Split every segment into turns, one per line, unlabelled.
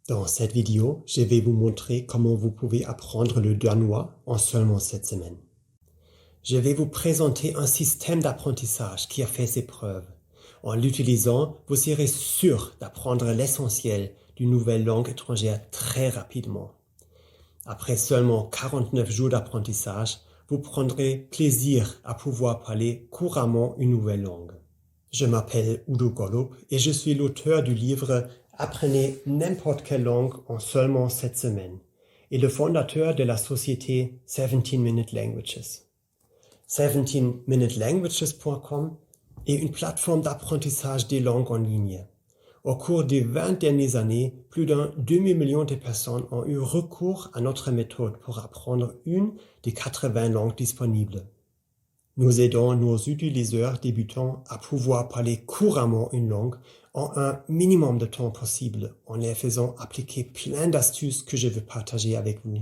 Dans cette vidéo, je vais vous montrer comment vous pouvez apprendre le danois en seulement 7 semaines. Je vais vous présenter un système d'apprentissage qui a fait ses preuves. En l'utilisant, vous serez sûr d'apprendre l'essentiel d'une nouvelle langue étrangère très rapidement. Après seulement 49 jours d'apprentissage, vous prendrez plaisir à pouvoir parler couramment une nouvelle langue. Je m'appelle Udo Gollub et je suis l'auteur du livre Apprenez n'importe quelle langue en seulement 7 semaines et le fondateur de la société 17 Minute Languages. 17minutelanguages.com est une plateforme d'apprentissage des langues en ligne. Au cours des 20 dernières années, plus d'un demi-million de personnes ont eu recours à notre méthode pour apprendre une des 80 langues disponibles. Nous aidons nos utilisateurs débutants à pouvoir parler couramment une langue en un minimum de temps possible, en les faisant appliquer plein d'astuces que je veux partager avec vous.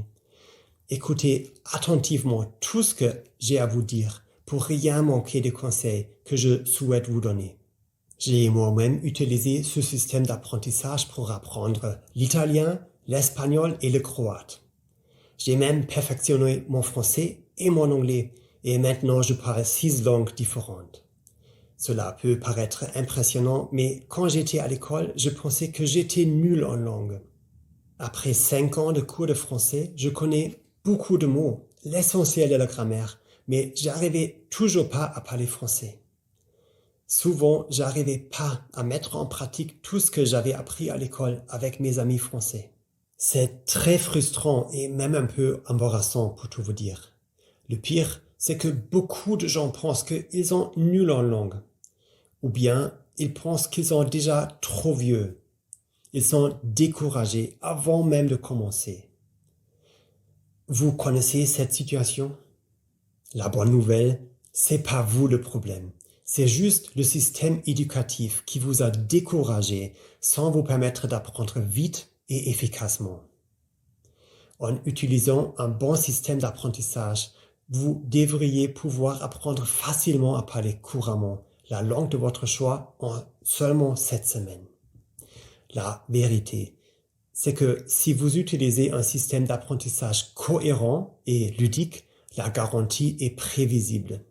Écoutez attentivement tout ce que j'ai à vous dire pour rien manquer des conseils que je souhaite vous donner. J'ai moi-même utilisé ce système d'apprentissage pour apprendre l'italien, l'espagnol et le croate. J'ai même perfectionné mon français et mon anglais et maintenant je parle 6 langues différentes. Cela peut paraître impressionnant, mais quand j'étais à l'école, je pensais que j'étais nul en langue. Après 5 ans de cours de français, je connais beaucoup de mots, l'essentiel de la grammaire, mais j'arrivais toujours pas à parler français. Souvent, j'arrivais pas à mettre en pratique tout ce que j'avais appris à l'école avec mes amis français. C'est très frustrant et même un peu embarrassant pour tout vous dire. Le pire, c'est que beaucoup de gens pensent qu'ils sont nuls en langue. Ou bien, ils pensent qu'ils sont déjà trop vieux. Ils sont découragés avant même de commencer. Vous connaissez cette situation? La bonne nouvelle, c'est pas vous le problème. C'est juste le système éducatif qui vous a découragé sans vous permettre d'apprendre vite et efficacement. En utilisant un bon système d'apprentissage, vous devriez pouvoir apprendre facilement à parler couramment la langue de votre choix en seulement 7 semaines. La vérité, c'est que si vous utilisez un système d'apprentissage cohérent et ludique, la garantie est prévisible.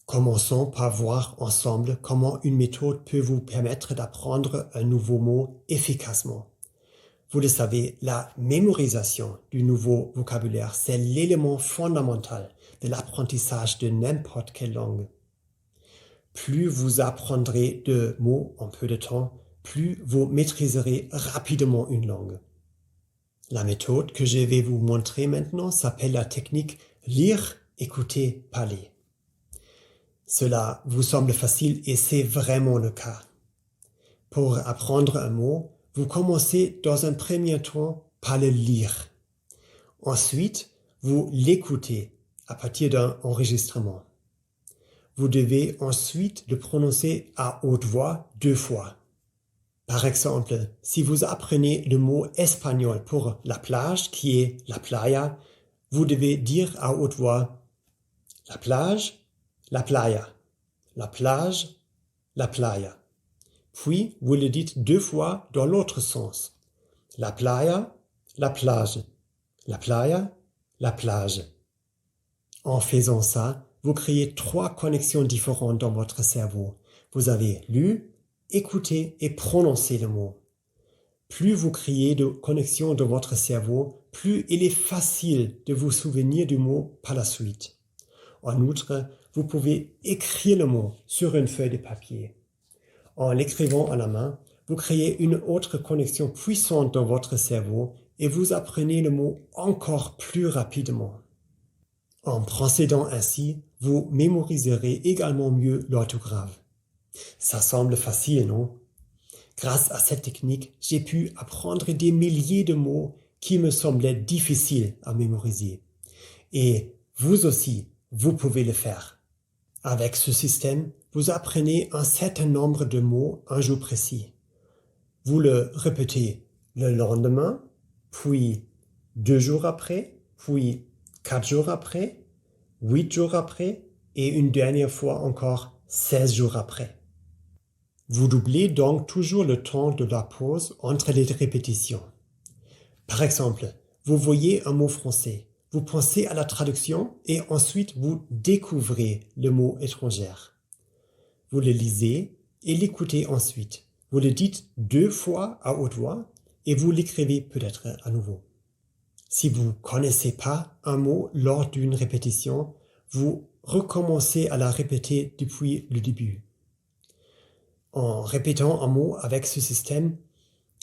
Commençons par voir ensemble comment une méthode peut vous permettre d'apprendre un nouveau mot efficacement. Vous le savez, la mémorisation du nouveau vocabulaire, c'est l'élément fondamental de l'apprentissage de n'importe quelle langue. Plus vous apprendrez de mots en peu de temps, plus vous maîtriserez rapidement une langue. La méthode que je vais vous montrer maintenant s'appelle la technique lire, écouter, parler. Cela vous semble facile et c'est vraiment le cas. Pour apprendre un mot, vous commencez dans un premier temps par le lire. Ensuite, vous l'écoutez à partir d'un enregistrement. Vous devez ensuite le prononcer à haute voix 2 fois. Par exemple, si vous apprenez le mot espagnol pour la plage, qui est la playa, vous devez dire à haute voix la plage, la playa, la plage, la playa. Puis, vous le dites 2 fois dans l'autre sens. La playa, la plage, la playa, la plage. En faisant ça, vous créez 3 connexions différentes dans votre cerveau. Vous avez lu, écouté et prononcé le mot. Plus vous créez de connexions dans votre cerveau, plus il est facile de vous souvenir du mot par la suite. En outre, vous pouvez écrire le mot sur une feuille de papier. En l'écrivant à la main, vous créez une autre connexion puissante dans votre cerveau et vous apprenez le mot encore plus rapidement. En procédant ainsi, vous mémoriserez également mieux l'orthographe. Ça semble facile, non? Grâce à cette technique, j'ai pu apprendre des milliers de mots qui me semblaient difficiles à mémoriser. Et vous aussi, vous pouvez le faire. Avec ce système, vous apprenez un certain nombre de mots un jour précis. Vous le répétez le lendemain, puis 2 jours après, puis 4 jours après, 8 jours après et une dernière fois encore 16 jours après. Vous doublez donc toujours le temps de la pause entre les répétitions. Par exemple, vous voyez un mot français, vous pensez à la traduction et ensuite vous découvrez le mot étranger. Vous le lisez et l'écoutez ensuite. Vous le dites 2 fois à haute voix et vous l'écrivez peut-être à nouveau. Si vous ne connaissez pas un mot lors d'une répétition, vous recommencez à la répéter depuis le début. En répétant un mot avec ce système,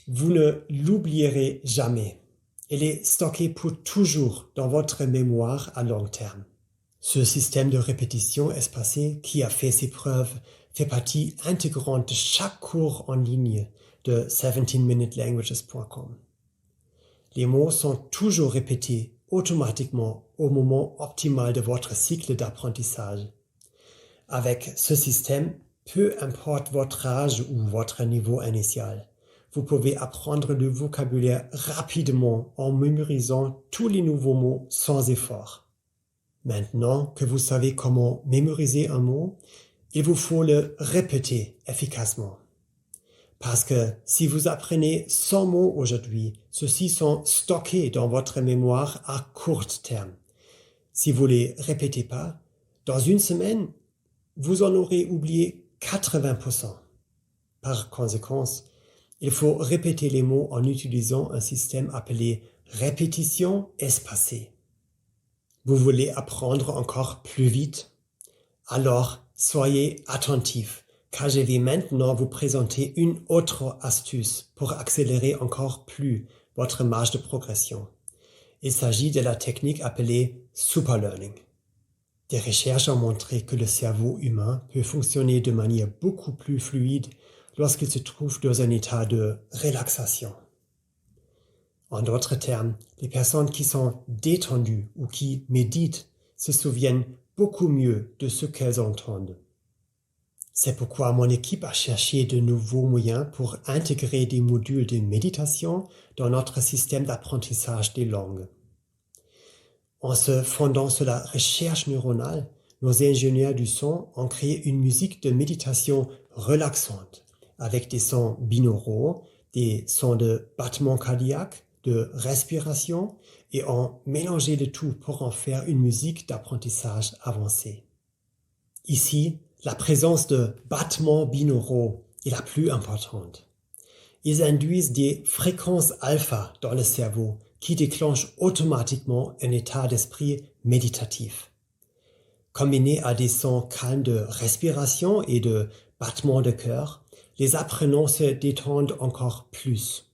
vous ne l'oublierez jamais. Il est stocké pour toujours dans votre mémoire à long terme. Ce système de répétition espacée qui a fait ses preuves fait partie intégrante de chaque cours en ligne de 17minutelanguages.com. Les mots sont toujours répétés automatiquement au moment optimal de votre cycle d'apprentissage. Avec ce système, peu importe votre âge ou votre niveau initial, vous pouvez apprendre le vocabulaire rapidement en mémorisant tous les nouveaux mots sans effort. Maintenant que vous savez comment mémoriser un mot, il vous faut le répéter efficacement. Parce que si vous apprenez 100 mots aujourd'hui, ceux-ci sont stockés dans votre mémoire à court terme. Si vous ne les répétez pas, dans une semaine, vous en aurez oublié 80%. Par conséquent, il faut répéter les mots en utilisant un système appelé répétition espacée. Vous voulez apprendre encore plus vite? Alors, soyez attentifs, car je vais maintenant vous présenter une autre astuce pour accélérer encore plus votre marge de progression. Il s'agit de la technique appelée superlearning. Des recherches ont montré que le cerveau humain peut fonctionner de manière beaucoup plus fluide lorsqu'il se trouve dans un état de relaxation. En d'autres termes, les personnes qui sont détendues ou qui méditent se souviennent beaucoup mieux de ce qu'elles entendent. C'est pourquoi mon équipe a cherché de nouveaux moyens pour intégrer des modules de méditation dans notre système d'apprentissage des langues. En se fondant sur la recherche neuronale, nos ingénieurs du son ont créé une musique de méditation relaxante avec des sons binauraux, des sons de battement cardiaque, de respiration et ont mélangé le tout pour en faire une musique d'apprentissage avancée. Ici, la présence de battements binauraux est la plus importante. Ils induisent des fréquences alpha dans le cerveau qui déclenchent automatiquement un état d'esprit méditatif. Combinés à des sons calmes de respiration et de battements de cœur, les apprenants se détendent encore plus.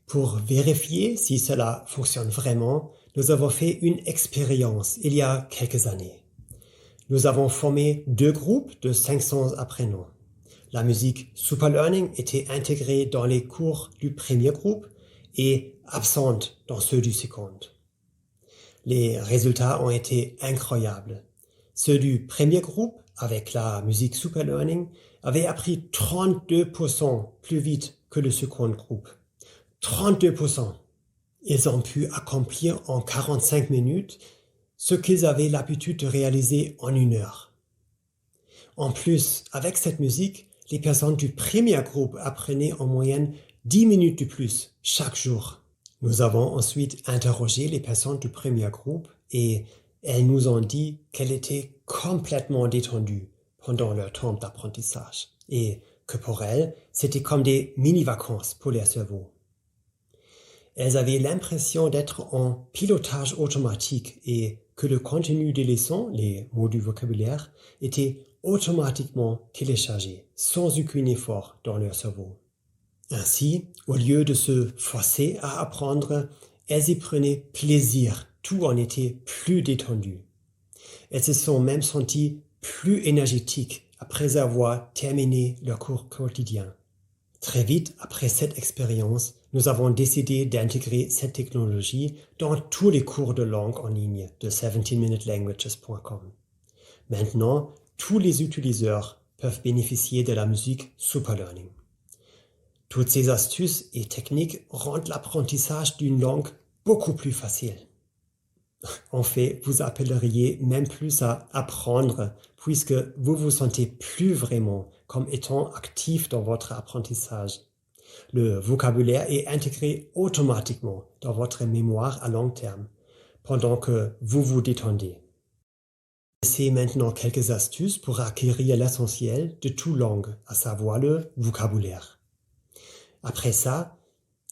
Pour vérifier si cela fonctionne vraiment, nous avons fait une expérience il y a quelques années. Nous avons formé 2 groupes de 500 apprenants. La musique Superlearning était intégrée dans les cours du premier groupe et absente dans ceux du second. Les résultats ont été incroyables. Ceux du premier groupe, avec la musique Superlearning, avaient appris 32% plus vite que le second groupe. 32%. Ils ont pu accomplir en 45 minutes ce qu'ils avaient l'habitude de réaliser en 1 heure. En plus, avec cette musique, les personnes du premier groupe apprenaient en moyenne 10 minutes de plus chaque jour. Nous avons ensuite interrogé les personnes du premier groupe et elles nous ont dit qu'elles étaient complètement détendues pendant leur temps d'apprentissage et que pour elles, c'était comme des mini-vacances pour leur cerveau. Elles avaient l'impression d'être en pilotage automatique et que le contenu des leçons, les mots du vocabulaire, était automatiquement téléchargé, sans aucun effort dans leur cerveau. Ainsi, au lieu de se forcer à apprendre, elles y prenaient plaisir, tout en était plus détendu. Elles se sont même senties plus énergétiques après avoir terminé leur cours quotidien. Très vite après cette expérience, nous avons décidé d'intégrer cette technologie dans tous les cours de langue en ligne de 17minutelanguages.com. Maintenant, tous les utilisateurs peuvent bénéficier de la musique Superlearning. Toutes ces astuces et techniques rendent l'apprentissage d'une langue beaucoup plus facile. En fait, vous appelleriez même plus à apprendre puisque vous vous sentez plus vraiment comme étant actif dans votre apprentissage. Le vocabulaire est intégré automatiquement dans votre mémoire à long terme, pendant que vous vous détendez. Voici maintenant quelques astuces pour acquérir l'essentiel de toute langue, à savoir le vocabulaire. Après ça,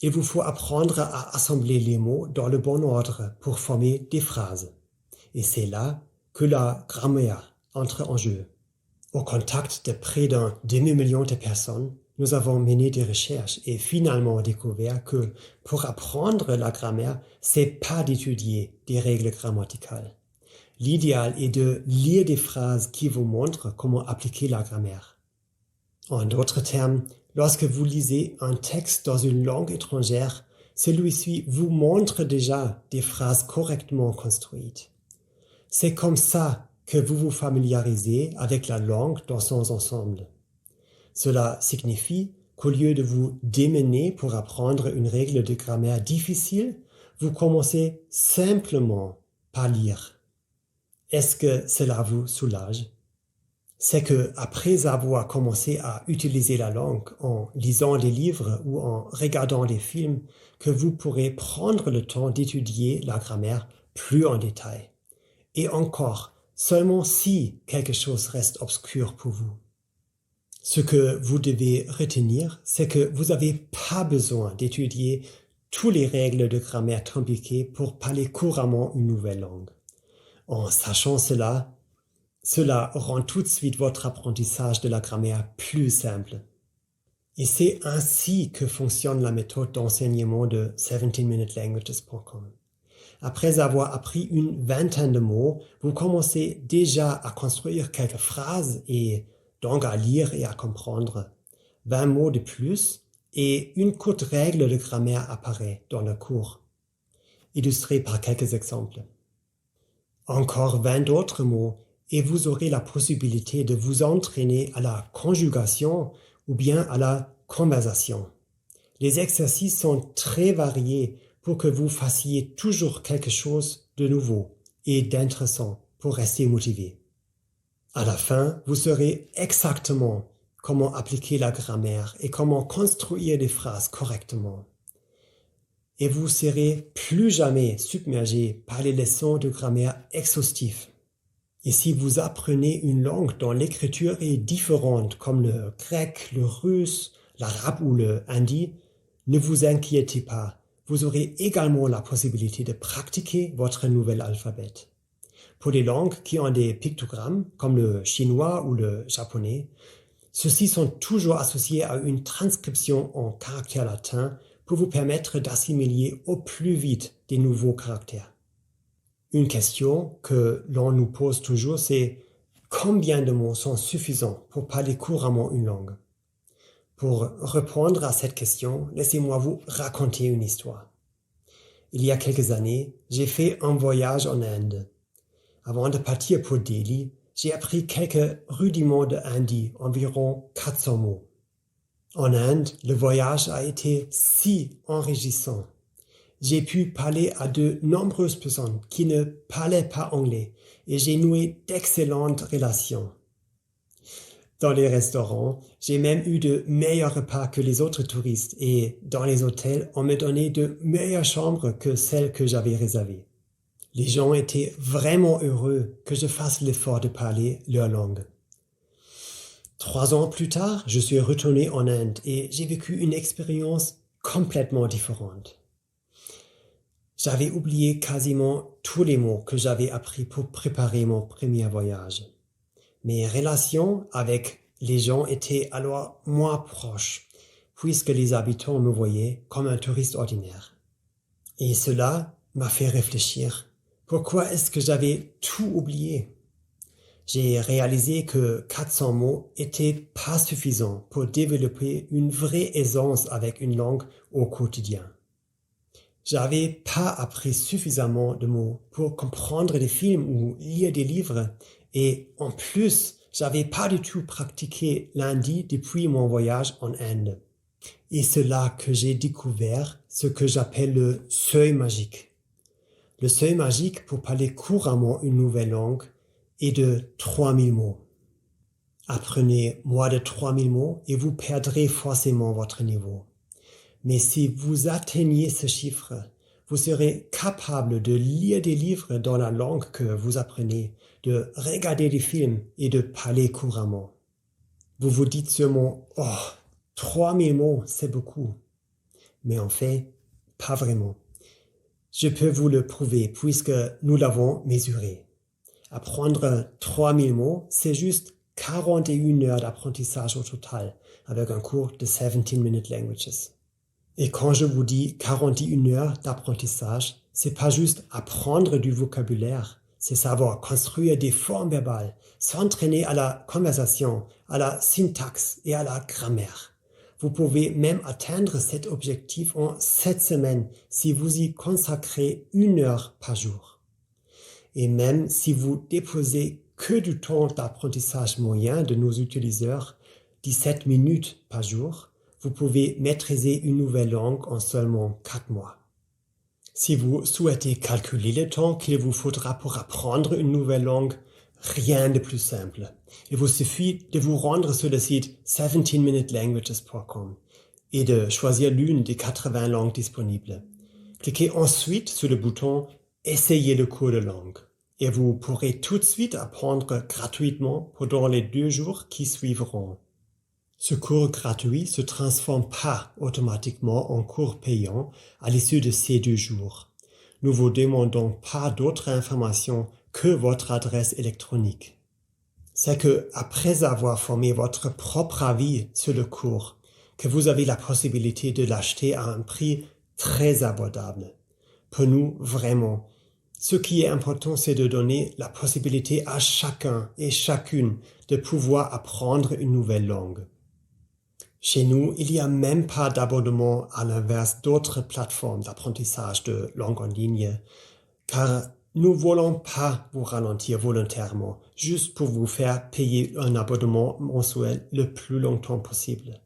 il vous faut apprendre à assembler les mots dans le bon ordre pour former des phrases. Et c'est là que la grammaire entre en jeu. Au contact de près d'un demi-million de personnes, nous avons mené des recherches et finalement découvert que pour apprendre la grammaire, c'est pas d'étudier des règles grammaticales. L'idéal est de lire des phrases qui vous montrent comment appliquer la grammaire. En d'autres termes, lorsque vous lisez un texte dans une langue étrangère, celui-ci vous montre déjà des phrases correctement construites. C'est comme ça que vous vous familiarisez avec la langue dans son ensemble. Cela signifie qu'au lieu de vous démener pour apprendre une règle de grammaire difficile, vous commencez simplement par lire. Est-ce que cela vous soulage? C'est que après avoir commencé à utiliser la langue en lisant des livres ou en regardant des films, que vous pourrez prendre le temps d'étudier la grammaire plus en détail. Et encore, seulement si quelque chose reste obscur pour vous. Ce que vous devez retenir, c'est que vous n'avez pas besoin d'étudier toutes les règles de grammaire compliquées pour parler couramment une nouvelle langue. En sachant cela rend tout de suite votre apprentissage de la grammaire plus simple. Et c'est ainsi que fonctionne la méthode d'enseignement de 17minutelanguages.com. Après avoir appris une vingtaine de mots, vous commencez déjà à construire quelques phrases et donc à lire et à comprendre. 20 mots de plus et une courte règle de grammaire apparaît dans le cours, illustrée par quelques exemples. Encore 20 d'autres mots et vous aurez la possibilité de vous entraîner à la conjugation ou bien à la conversation. Les exercices sont très variés pour que vous fassiez toujours quelque chose de nouveau et d'intéressant pour rester motivé. À la fin, vous saurez exactement comment appliquer la grammaire et comment construire des phrases correctement. Et vous serez plus jamais submergé par les leçons de grammaire exhaustives. Et si vous apprenez une langue dont l'écriture est différente, comme le grec, le russe, l'arabe ou le hindi, ne vous inquiétez pas. Vous aurez également la possibilité de pratiquer votre nouvel alphabet. Pour les langues qui ont des pictogrammes, comme le chinois ou le japonais, ceux-ci sont toujours associés à une transcription en caractères latins pour vous permettre d'assimiler au plus vite des nouveaux caractères. Une question que l'on nous pose toujours, c'est combien de mots sont suffisants pour parler couramment une langue? Pour répondre à cette question, laissez-moi vous raconter une histoire. Il y a quelques années, j'ai fait un voyage en Inde. Avant de partir pour Delhi, j'ai appris quelques rudiments de hindi, environ 400 mots. En Inde, le voyage a été si enrichissant. J'ai pu parler à de nombreuses personnes qui ne parlaient pas anglais et j'ai noué d'excellentes relations. Dans les restaurants, j'ai même eu de meilleurs repas que les autres touristes et dans les hôtels, on me donnait de meilleures chambres que celles que j'avais réservées. Les gens étaient vraiment heureux que je fasse l'effort de parler leur langue. 3 ans plus tard, je suis retourné en Inde et j'ai vécu une expérience complètement différente. J'avais oublié quasiment tous les mots que j'avais appris pour préparer mon premier voyage. Mes relations avec les gens étaient alors moins proches, puisque les habitants me voyaient comme un touriste ordinaire. Et cela m'a fait réfléchir. Pourquoi est-ce que j'avais tout oublié? J'ai réalisé que 400 mots étaient pas suffisants pour développer une vraie aisance avec une langue au quotidien. J'avais pas appris suffisamment de mots pour comprendre des films ou lire des livres et en plus, j'avais pas du tout pratiqué l'hindi depuis mon voyage en Inde. Et c'est là que j'ai découvert ce que j'appelle le seuil magique. Le seuil magique pour parler couramment une nouvelle langue est de 3000 mots. Apprenez moins de 3000 mots et vous perdrez forcément votre niveau. Mais si vous atteignez ce chiffre, vous serez capable de lire des livres dans la langue que vous apprenez, de regarder des films et de parler couramment. Vous vous dites sûrement, « Oh, 3000 mots, c'est beaucoup. » Mais en fait, pas vraiment. Je peux vous le prouver puisque nous l'avons mesuré. Apprendre 3000 mots, c'est juste 41 heures d'apprentissage au total avec un cours de 17-minute languages. Et quand je vous dis 41 heures d'apprentissage, c'est pas juste apprendre du vocabulaire, c'est savoir construire des formes verbales, s'entraîner à la conversation, à la syntaxe et à la grammaire. Vous pouvez même atteindre cet objectif en 7 semaines si vous y consacrez 1 heure par jour. Et même si vous déposez que du temps d'apprentissage moyen de nos utilisateurs, 17 minutes par jour, vous pouvez maîtriser une nouvelle langue en seulement 4 mois. Si vous souhaitez calculer le temps qu'il vous faudra pour apprendre une nouvelle langue, rien de plus simple. Il vous suffit de vous rendre sur le site 17minutelanguages.com et de choisir l'une des 80 langues disponibles. Cliquez ensuite sur le bouton « Essayez le cours de langue » et vous pourrez tout de suite apprendre gratuitement pendant les 2 jours qui suivront. Ce cours gratuit se transforme pas automatiquement en cours payant à l'issue de ces 2 jours. Nous vous demandons pas d'autres informations que votre adresse électronique. C'est que, après avoir formé votre propre avis sur le cours, que vous avez la possibilité de l'acheter à un prix très abordable. Pour nous, vraiment, ce qui est important, c'est de donner la possibilité à chacun et chacune de pouvoir apprendre une nouvelle langue. Chez nous, il n'y a même pas d'abonnement à l'inverse d'autres plateformes d'apprentissage de langue en ligne, car nous ne voulons pas vous ralentir volontairement, juste pour vous faire payer un abonnement mensuel le plus longtemps possible.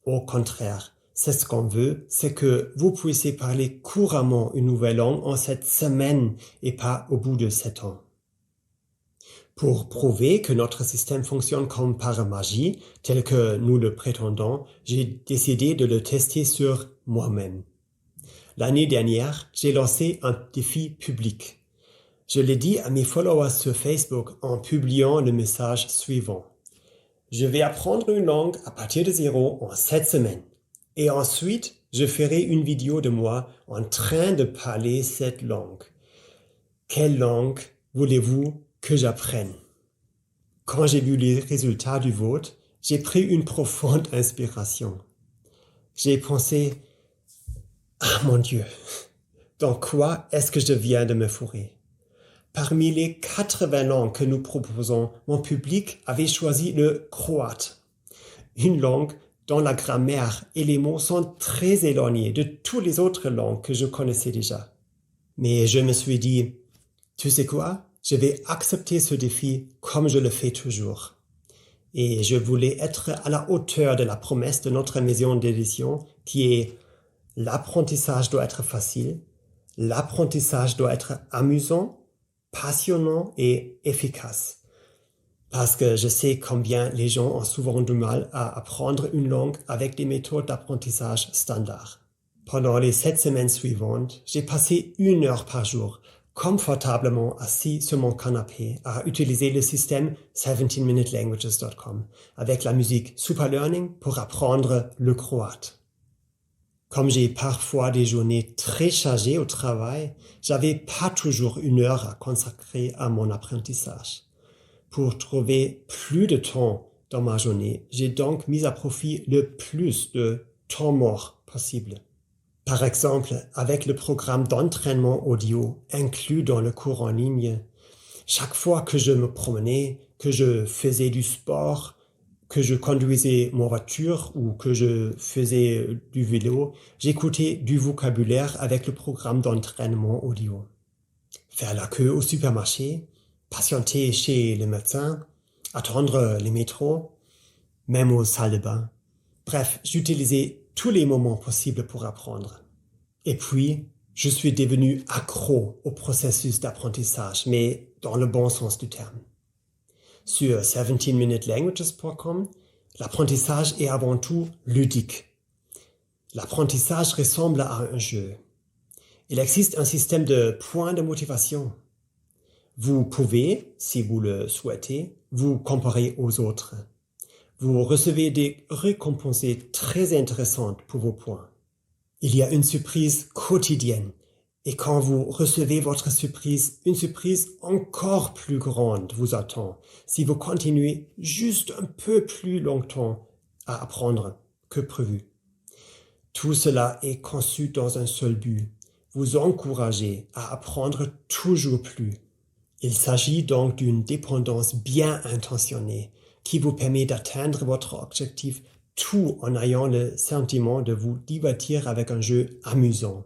Au contraire, c'est ce qu'on veut, c'est que vous puissiez parler couramment une nouvelle langue en 7 semaines et pas au bout de 7 ans. Pour prouver que notre système fonctionne comme par magie, tel que nous le prétendons, j'ai décidé de le tester sur moi-même. L'année dernière, j'ai lancé un défi public. Je l'ai dit à mes followers sur Facebook en publiant le message suivant. Je vais apprendre une langue à partir de 0 en 7 semaines. Et ensuite, je ferai une vidéo de moi en train de parler cette langue. Quelle langue voulez-vous que j'apprenne? Quand j'ai vu les résultats du vote, j'ai pris une profonde inspiration. J'ai pensé, ah mon Dieu, dans quoi est-ce que je viens de me fourrer? Parmi les 80 langues que nous proposons, mon public avait choisi le croate, une langue dont la grammaire et les mots sont très éloignés de toutes les autres langues que je connaissais déjà. Mais je me suis dit, tu sais quoi? Je vais accepter ce défi comme je le fais toujours. Et je voulais être à la hauteur de la promesse de notre maison d'édition qui est l'apprentissage doit être facile, l'apprentissage doit être amusant, passionnant et efficace. Parce que je sais combien les gens ont souvent du mal à apprendre une langue avec des méthodes d'apprentissage standards. Pendant les 7 semaines suivantes, j'ai passé 1 heure par jour confortablement assis sur mon canapé à utiliser le système 17minutelanguages.com avec la musique Super Learning pour apprendre le croate. Comme j'ai parfois des journées très chargées au travail, j'avais pas toujours 1 heure à consacrer à mon apprentissage. Pour trouver plus de temps dans ma journée, j'ai donc mis à profit le plus de temps mort possible. Par exemple, avec le programme d'entraînement audio inclus dans le cours en ligne, chaque fois que je me promenais, que je faisais du sport, que je conduisais ma voiture ou que je faisais du vélo, j'écoutais du vocabulaire avec le programme d'entraînement audio. Faire la queue au supermarché, patienter chez le médecin, attendre les métros, même aux salles de bain. Bref, j'utilisais tous les moments possibles pour apprendre. Et puis, je suis devenu accro au processus d'apprentissage, mais dans le bon sens du terme. Sur 17minutelanguages.com, l'apprentissage est avant tout ludique. L'apprentissage ressemble à un jeu. Il existe un système de points de motivation. Vous pouvez, si vous le souhaitez, vous comparer aux autres. Vous recevez des récompenses très intéressantes pour vos points. Il y a une surprise quotidienne. Et quand vous recevez votre surprise, une surprise encore plus grande vous attend si vous continuez juste un peu plus longtemps à apprendre que prévu. Tout cela est conçu dans un seul but, vous encourager à apprendre toujours plus. Il s'agit donc d'une dépendance bien intentionnée qui vous permet d'atteindre votre objectif tout en ayant le sentiment de vous divertir avec un jeu amusant.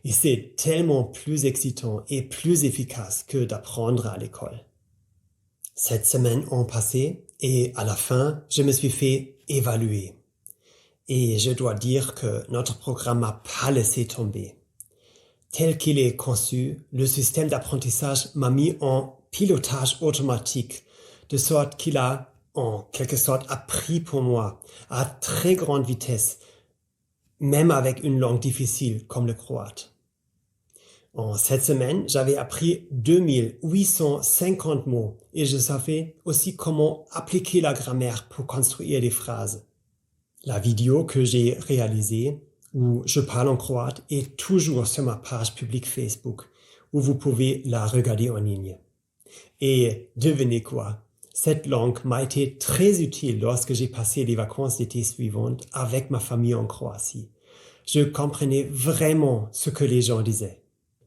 Et c'est tellement plus excitant et plus efficace que d'apprendre à l'école. 7 semaines ont passé et à la fin, je me suis fait évaluer. Et je dois dire que notre programme m'a pas laissé tomber. Tel qu'il est conçu, le système d'apprentissage m'a mis en pilotage automatique, de sorte qu'il a, en quelque sorte, appris pour moi à très grande vitesse, même avec une langue difficile comme le croate. En 7 semaines, j'avais appris 2850 mots et je savais aussi comment appliquer la grammaire pour construire des phrases. La vidéo que j'ai réalisée, où je parle en croate, est toujours sur ma page publique Facebook, où vous pouvez la regarder en ligne. Et devinez quoi? Cette langue m'a été très utile lorsque j'ai passé les vacances d'été suivantes avec ma famille en Croatie. Je comprenais vraiment ce que les gens disaient.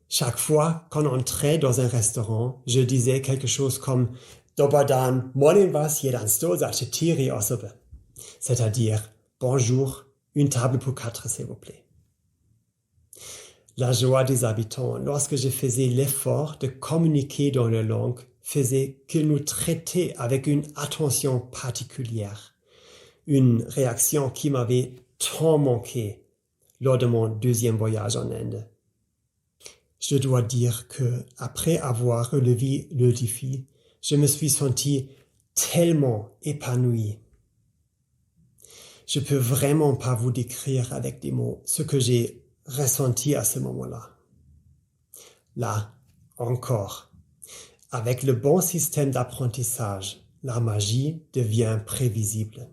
Chaque fois qu'on entrait dans un restaurant, je disais quelque chose comme Dobar dan, molim vas jedan sto za 4 osobe, c'est-à-dire bonjour, une table pour 4 s'il vous plaît. La joie des habitants lorsque je faisais l'effort de communiquer dans leur langue faisait qu'ils nous traitaient avec une attention particulière, une réaction qui m'avait tant manqué lors de mon 2e voyage en Inde. Je dois dire que, après avoir relevé le défi, je me suis senti tellement épanoui. Je peux vraiment pas vous décrire avec des mots ce que j'ai ressenti à ce moment-là. Là, encore, avec le bon système d'apprentissage, la magie devient prévisible.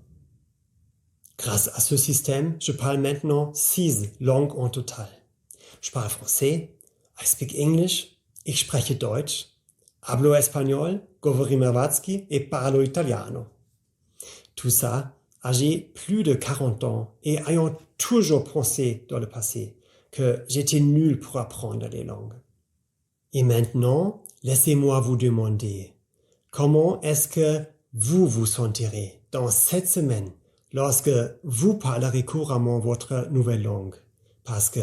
Grâce à ce système, je parle maintenant 6 langues en total. Je parle français, I speak English, ich spreche Deutsch, hablo espagnol, govorim hrvatski et parlo italiano. Tout ça, âgé plus de 40 ans et ayant toujours pensé dans le passé que j'étais nul pour apprendre les langues. Et maintenant, laissez-moi vous demander, comment est-ce que vous vous sentirez dans 7 semaines lorsque vous parlerez couramment votre nouvelle langue? Parce que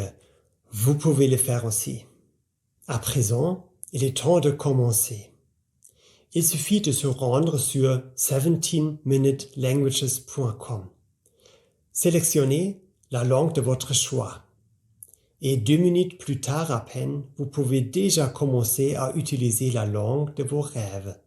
vous pouvez le faire aussi. À présent, il est temps de commencer. Il suffit de se rendre sur 17minutelanguages.com. Sélectionnez la langue de votre choix. Et 2 minutes plus tard à peine, vous pouvez déjà commencer à utiliser la langue de vos rêves.